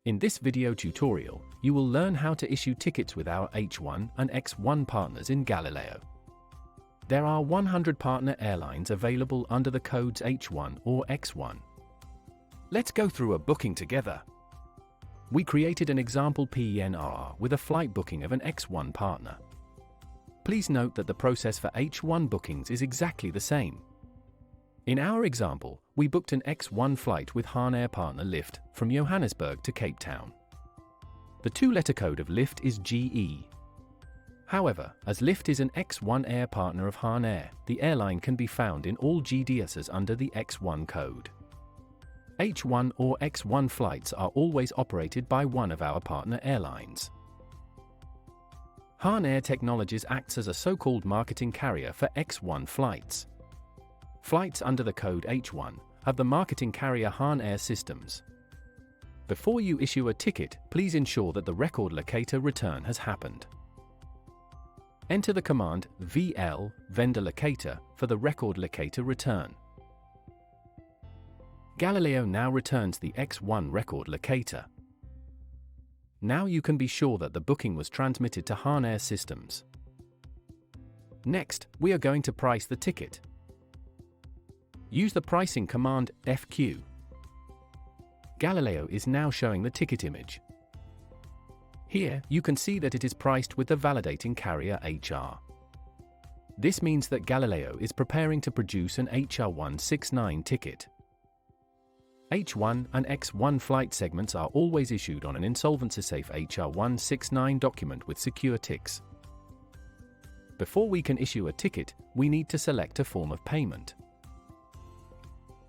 In this video tutorial, you will learn how to issue tickets with our H1 and X1 partners in Galileo. There are 100 partner airlines available under the codes H1 or X1. Let's go through a booking together. We created an example PNR with a flight booking of an X1 partner. Please note that the process for H1 bookings is exactly the same. In our example, we booked an X1 flight with Hahnair partner Lift from Johannesburg to Cape Town. The two-letter code of Lift is GE. However, as Lift is an X1 air partner of Hahnair, the airline can be found in all GDSs under the X1 code. H1 or X1 flights are always operated by one of our partner airlines. Hahnair Technologies acts as a so-called marketing carrier for X1 flights. Flights under the code H1 have the marketing carrier Hahnair Systems. Before you issue a ticket, please ensure that the record locator return has happened. Enter the command VL vendor locator for the record locator return. Galileo now returns the X1 record locator. Now you can be sure that the booking was transmitted to Hahnair Systems. Next, we are going to price the ticket. Use the pricing command FQ. Galileo is now showing the ticket image. Here, you can see that it is priced with the validating carrier HR. This means that Galileo is preparing to produce an HR-169 ticket. H1 and X1 flight segments are always issued on an insolvency-safe HR-169 document with secure ticks. Before we can issue a ticket, we need to select a form of payment.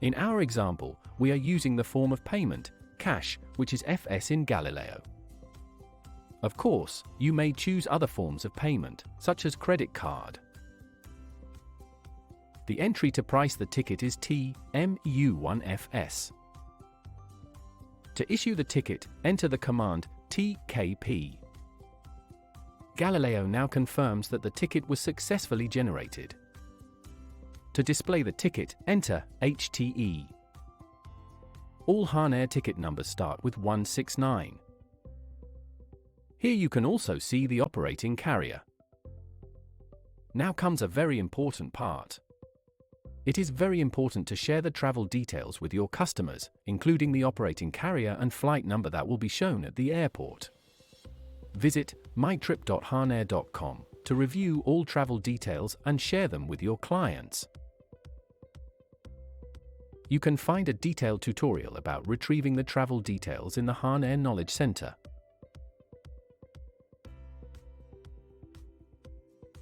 In our example, we are using the form of payment, cash, which is FS in Galileo. Of course, you may choose other forms of payment, such as credit card. The entry to price the ticket is TMU1FS. To issue the ticket, enter the command TKP. Galileo now confirms that the ticket was successfully generated. To display the ticket, enter HTE. All Hahnair ticket numbers start with 169. Here you can also see the operating carrier. Now comes a very important part. It is very important to share the travel details with your customers, including the operating carrier and flight number that will be shown at the airport. Visit mytrip.hahnair.com to review all travel details and share them with your clients. You can find a detailed tutorial about retrieving the travel details in the Hahnair Knowledge Center.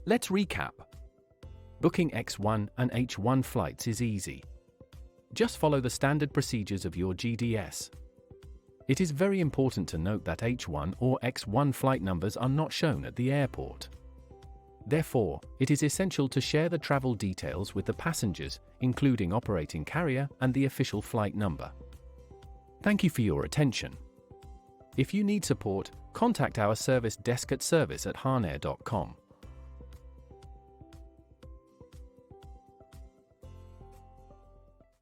Let's recap. Booking X1 and H1 flights is easy. Just follow the standard procedures of your GDS. It is very important to note that H1 or X1 flight numbers are not shown at the airport. Therefore, it is essential to share the travel details with the passengers, including operating carrier and the official flight number. Thank you for your attention. If you need support, contact our service desk at service@hahnair.com.